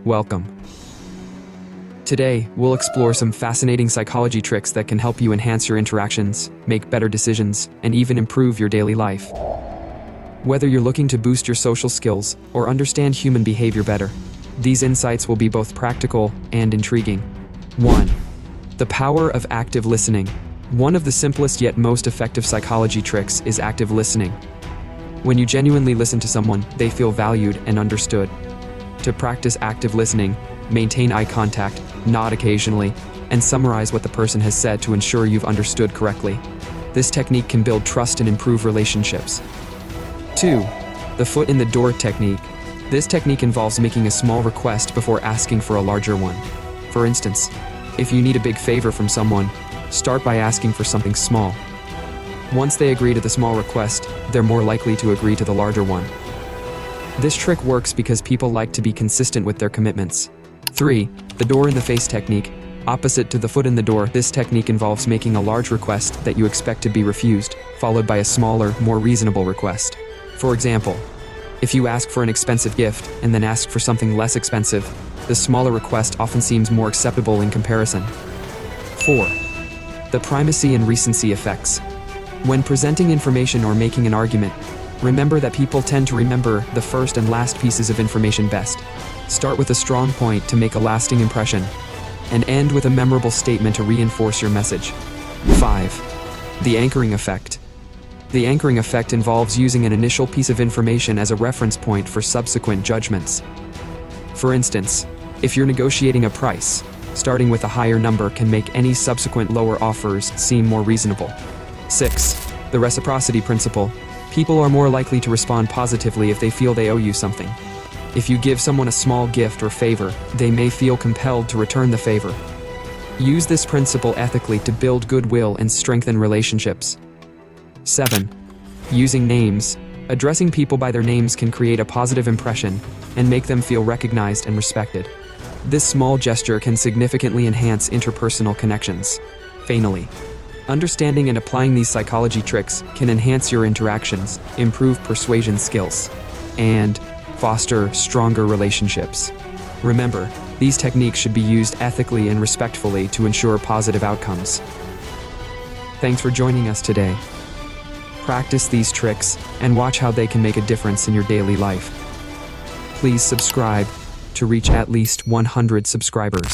Welcome. Today, we'll explore some fascinating psychology tricks that can help you enhance your interactions, make better decisions, and even improve your daily life. Whether you're looking to boost your social skills or understand human behavior better, these insights will be both practical and intriguing. 1. The power of active listening. One of the simplest yet most effective psychology tricks is active listening. When you genuinely listen to someone, they feel valued and understood. To practice active listening, maintain eye contact, nod occasionally, and summarize what the person has said to ensure you've understood correctly. This technique can build trust and improve relationships. 2. The foot in the door technique. This technique involves making a small request before asking for a larger one. For instance, if you need a big favor from someone, start by asking for something small. Once they agree to the small request, they're more likely to agree to the larger one. This trick works because people like to be consistent with their commitments. 3. The door in the face technique. Opposite to the foot in the door, this technique involves making a large request that you expect to be refused, followed by a smaller, more reasonable request. For example, if you ask for an expensive gift and then ask for something less expensive, the smaller request often seems more acceptable in comparison. 4. The primacy and recency effects. When presenting information or making an argument, remember that people tend to remember the first and last pieces of information best. Start with a strong point to make a lasting impression, and end with a memorable statement to reinforce your message. 5. The anchoring effect. The anchoring effect involves using an initial piece of information as a reference point for subsequent judgments. For instance, if you're negotiating a price, starting with a higher number can make any subsequent lower offers seem more reasonable. 6. The reciprocity principle. People are more likely to respond positively if they feel they owe you something. If you give someone a small gift or favor, they may feel compelled to return the favor. Use this principle ethically to build goodwill and strengthen relationships. 7. Using names. Addressing people by their names can create a positive impression and make them feel recognized and respected. This small gesture can significantly enhance interpersonal connections. Finally, understanding and applying these psychology tricks can enhance your interactions, improve persuasion skills, and foster stronger relationships. Remember, these techniques should be used ethically and respectfully to ensure positive outcomes. Thanks for joining us today. Practice these tricks and watch how they can make a difference in your daily life. Please subscribe to reach at least 100 subscribers.